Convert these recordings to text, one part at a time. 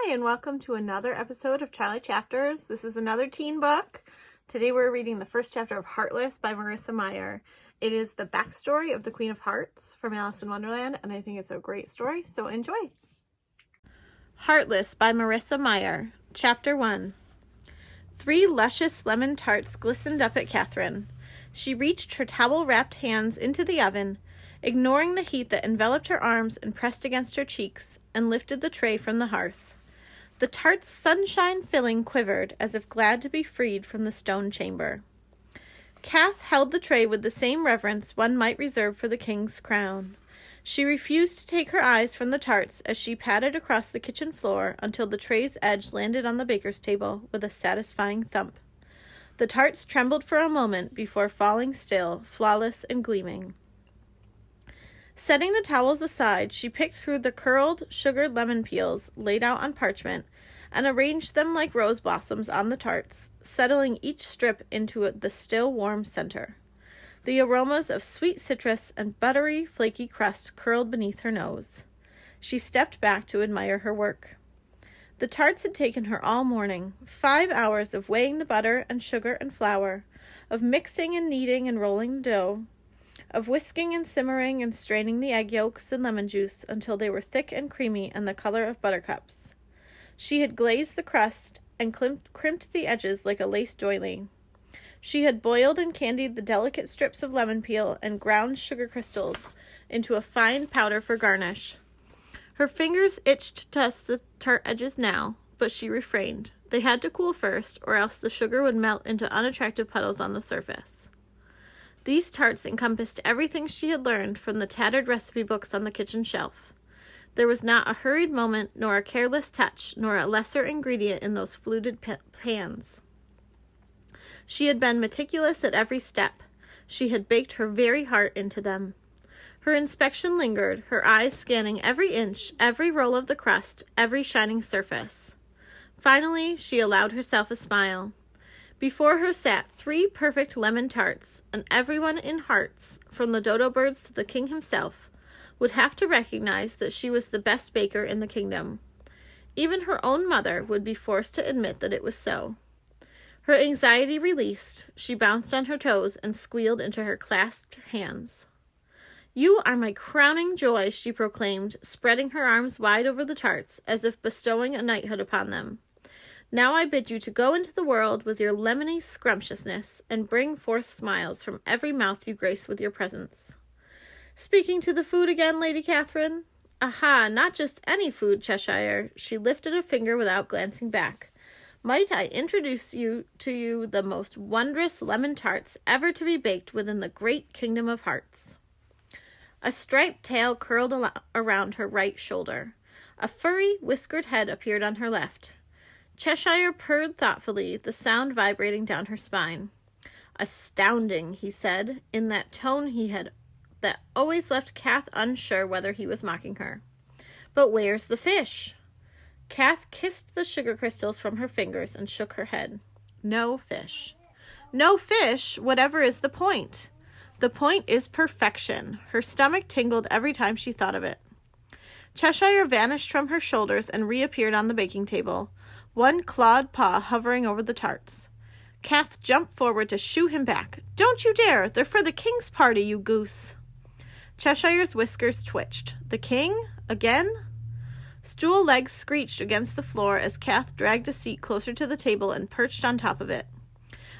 Hi, and welcome to another episode of Charlie Chapters. This is another teen book. Today we're reading the first chapter of Heartless by Marissa Meyer. It is the backstory of the Queen of Hearts from Alice in Wonderland, and I think it's a great story, so enjoy. Heartless by Marissa Meyer. Chapter 1. 3 luscious lemon tarts glistened up at Catherine. She reached her towel-wrapped hands into the oven, ignoring the heat that enveloped her arms and pressed against her cheeks, and lifted the tray from the hearth. The tart's sunshine filling quivered, as if glad to be freed from the stone chamber. Kath held the tray with the same reverence one might reserve for the king's crown. She refused to take her eyes from the tarts as she patted across the kitchen floor until the tray's edge landed on the baker's table with a satisfying thump. The tarts trembled for a moment before falling still, flawless and gleaming. Setting the towels aside, she picked through the curled, sugared lemon peels laid out on parchment and arranged them like rose blossoms on the tarts, settling each strip into the still warm center. The aromas of sweet citrus and buttery, flaky crust curled beneath her nose. She stepped back to admire her work. The tarts had taken her all morning, 5 hours of weighing the butter and sugar and flour, of mixing and kneading and rolling the dough, of whisking and simmering and straining the egg yolks and lemon juice until they were thick and creamy and the color of buttercups. She had glazed the crust and crimped the edges like a lace doily. She had boiled and candied the delicate strips of lemon peel and ground sugar crystals into a fine powder for garnish. Her fingers itched to test the tart edges now, but she refrained. They had to cool first, or else the sugar would melt into unattractive puddles on the surface. These tarts encompassed everything she had learned from the tattered recipe books on the kitchen shelf. There was not a hurried moment, nor a careless touch, nor a lesser ingredient in those fluted pans. She had been meticulous at every step. She had baked her very heart into them. Her inspection lingered, her eyes scanning every inch, every roll of the crust, every shining surface. Finally, she allowed herself a smile. Before her sat 3 perfect lemon tarts, and everyone in Hearts, from the dodo birds to the king himself, would have to recognize that she was the best baker in the kingdom. Even her own mother would be forced to admit that it was so. Her anxiety released, she bounced on her toes and squealed into her clasped hands. "You are my crowning joy," she proclaimed, spreading her arms wide over the tarts, as if bestowing a knighthood upon them. "Now I bid you to go into the world with your lemony scrumptiousness and bring forth smiles from every mouth you grace with your presence." "Speaking to the food again, Lady Catherine?" "Aha, not just any food, Cheshire." She lifted a finger without glancing back. "Might I introduce to you the most wondrous lemon tarts ever to be baked within the great kingdom of Hearts." A striped tail curled around her right shoulder. A furry, whiskered head appeared on her left. Cheshire purred thoughtfully, the sound vibrating down her spine. "Astounding," he said, in that tone that always left Kath unsure whether he was mocking her. "But where's the fish?" Kath kissed the sugar crystals from her fingers and shook her head. "No fish." "No fish? Whatever is the point?" "The point is perfection." Her stomach tingled every time she thought of it. Cheshire vanished from her shoulders and reappeared on the baking table, one clawed paw hovering over the tarts. Kath jumped forward to shoo him back. "Don't you dare! They're for the king's party, you goose!" Cheshire's whiskers twitched. "The king? Again?" Stool legs screeched against the floor as Kath dragged a seat closer to the table and perched on top of it.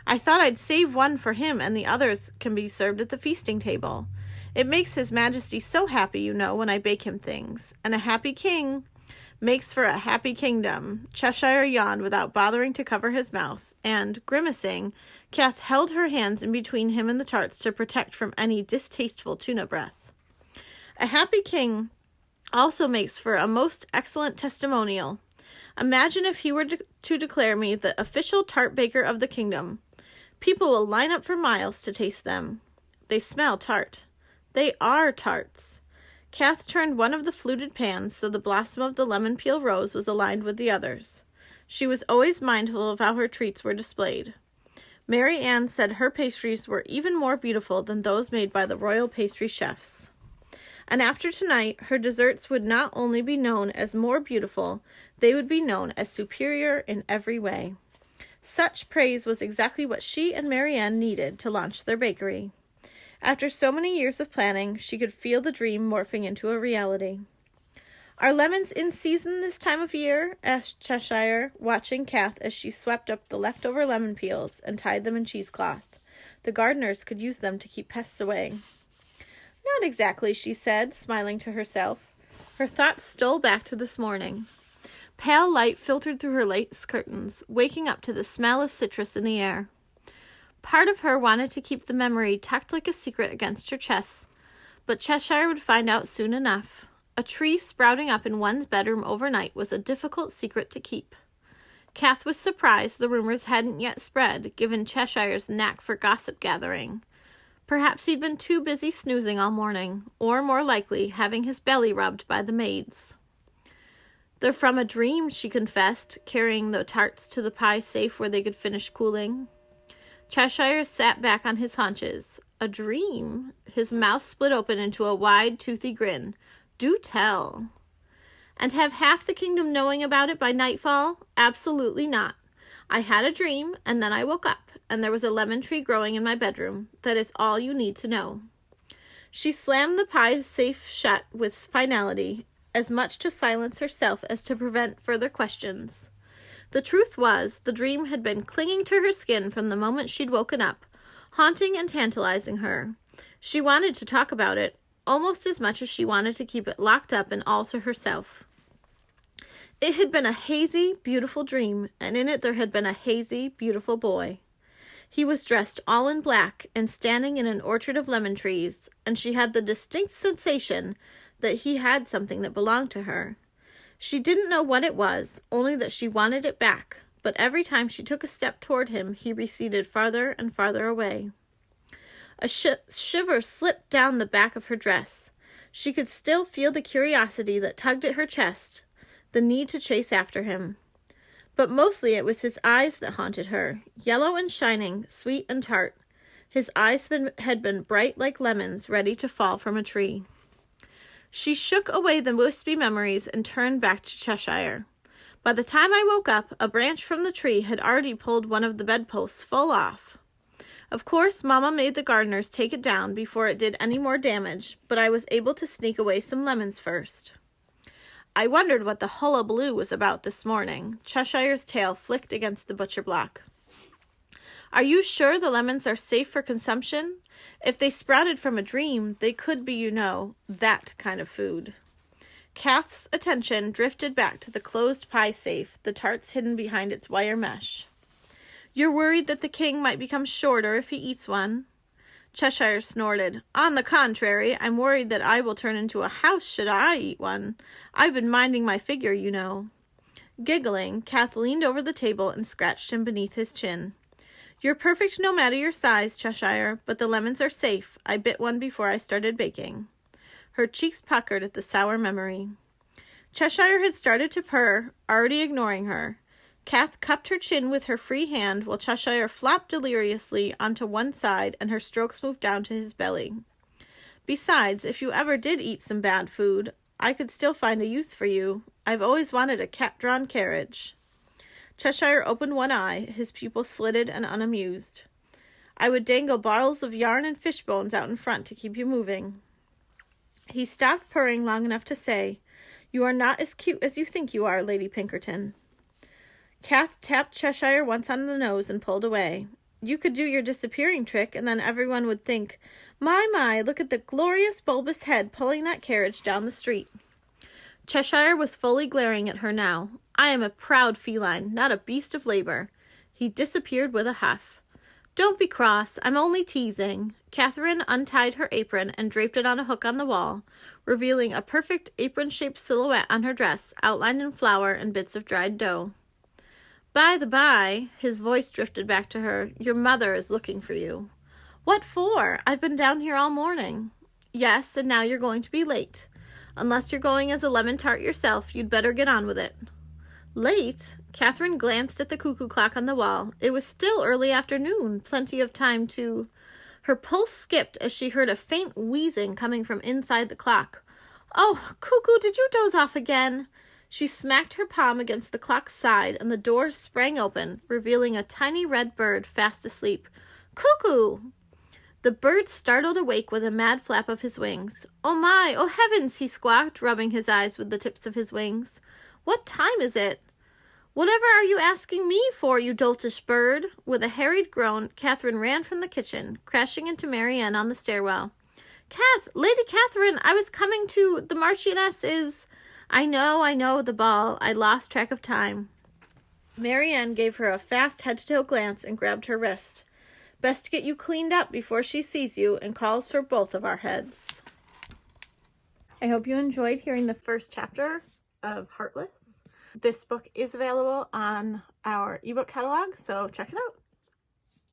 "I thought I'd save one for him, and the others can be served at the feasting table. It makes His Majesty so happy, you know, when I bake him things. And a happy king makes for a happy kingdom." Cheshire yawned without bothering to cover his mouth, and, grimacing, Kath held her hands in between him and the tarts to protect from any distasteful tuna breath. "A happy king also makes for a most excellent testimonial. Imagine if he were to declare me the official tart baker of the kingdom. People will line up for miles to taste them. They smell tart. They are tarts." Kath turned one of the fluted pans so the blossom of the lemon peel rose was aligned with the others. She was always mindful of how her treats were displayed. Mary Ann said her pastries were even more beautiful than those made by the royal pastry chefs. And after tonight, her desserts would not only be known as more beautiful, they would be known as superior in every way. Such praise was exactly what she and Marianne needed to launch their bakery. After so many years of planning, she could feel the dream morphing into a reality. "Are lemons in season this time of year?" asked Cheshire, watching Kath as she swept up the leftover lemon peels and tied them in cheesecloth. The gardeners could use them to keep pests away. "Not exactly," she said, smiling to herself. Her thoughts stole back to this morning. Pale light filtered through her lace curtains, waking up to the smell of citrus in the air. Part of her wanted to keep the memory tucked like a secret against her chest, but Cheshire would find out soon enough. A tree sprouting up in one's bedroom overnight was a difficult secret to keep. Kath was surprised the rumors hadn't yet spread, given Cheshire's knack for gossip gathering. Perhaps he'd been too busy snoozing all morning, or more likely, having his belly rubbed by the maids. "They're from a dream," she confessed, carrying the tarts to the pie safe where they could finish cooling. Cheshire sat back on his haunches. A dream? His mouth split open into a wide, toothy grin. "Do tell." "And have half the kingdom knowing about it by nightfall? Absolutely not. I had a dream, and then I woke up, and there was a lemon tree growing in my bedroom. That is all you need to know." She slammed the pie safe shut with finality, as much to silence herself as to prevent further questions. The truth was, the dream had been clinging to her skin from the moment she'd woken up, haunting and tantalizing her. She wanted to talk about it, almost as much as she wanted to keep it locked up and all to herself. It had been a hazy, beautiful dream, and in it there had been a hazy, beautiful boy. He was dressed all in black and standing in an orchard of lemon trees, and she had the distinct sensation that he had something that belonged to her. She didn't know what it was, only that she wanted it back, but every time she took a step toward him, he receded farther and farther away. A shiver slipped down the back of her dress. She could still feel the curiosity that tugged at her chest, the need to chase after him. But mostly it was his eyes that haunted her, yellow and shining, sweet and tart. His eyes had been bright like lemons ready to fall from a tree. She shook away the wispy memories and turned back to Cheshire. By the time I woke up, a branch from the tree had already pulled one of the bedposts full off. Of course, Mama made the gardeners take it down before it did any more damage, but I was able to sneak away some lemons first. I wondered what the hullabaloo was about this morning. Cheshire's tail flicked against the butcher block. "Are you sure the lemons are safe for consumption? If they sprouted from a dream, they could be, you know, that kind of food." Kath's attention drifted back to the closed pie safe, the tarts hidden behind its wire mesh. "You're worried that the king might become shorter if he eats one?" Cheshire snorted. "On the contrary, I'm worried that I will turn into a house should I eat one. I've been minding my figure, you know." Giggling, Kath leaned over the table and scratched him beneath his chin. "You're perfect no matter your size, Cheshire, but the lemons are safe. I bit one before I started baking." Her cheeks puckered at the sour memory. Cheshire had started to purr, already ignoring her. Kath cupped her chin with her free hand while Cheshire flopped deliriously onto one side and her strokes moved down to his belly. "Besides, if you ever did eat some bad food, I could still find a use for you. I've always wanted a cat-drawn carriage." Cheshire opened one eye, his pupil slitted and unamused. "I would dangle bottles of yarn and fish bones out in front to keep you moving." He stopped purring long enough to say, "You are not as cute as you think you are, Lady Pinkerton." Kath tapped Cheshire once on the nose and pulled away. "You could do your disappearing trick, and then everyone would think, 'My, look at the glorious bulbous head pulling that carriage down the street.'" Cheshire was fully glaring at her now. "I am a proud feline, not a beast of labor." He disappeared with a huff. "Don't be cross, I'm only teasing." Catherine untied her apron and draped it on a hook on the wall, revealing a perfect apron-shaped silhouette on her dress, outlined in flour and bits of dried dough. "By the by," his voice drifted back to her, "your mother is looking for you." "What for? I've been down here all morning." "Yes, and now you're going to be late. Unless you're going as a lemon tart yourself, you'd better get on with it." "Late?" Catherine glanced at the cuckoo clock on the wall. It was still early afternoon, plenty of time to... Her pulse skipped as she heard a faint wheezing coming from inside the clock. "Oh, Cuckoo, did you doze off again?" She smacked her palm against the clock's side, and the door sprang open, revealing a tiny red bird fast asleep. "Cuckoo!" The bird startled awake with a mad flap of his wings. "Oh my, oh heavens," he squawked, rubbing his eyes with the tips of his wings. "What time is it?" "Whatever are you asking me for, you doltish bird?" With a harried groan, Catherine ran from the kitchen, crashing into Marianne on the stairwell. Lady Catherine, I was coming to, the Marchioness is—" I know, the ball. I lost track of time." Marianne gave her a fast head-to-toe glance and grabbed her wrist. "Best get you cleaned up before she sees you and calls for both of our heads." I hope you enjoyed hearing the first chapter of Heartless. This book is available on our ebook catalog, so check it out.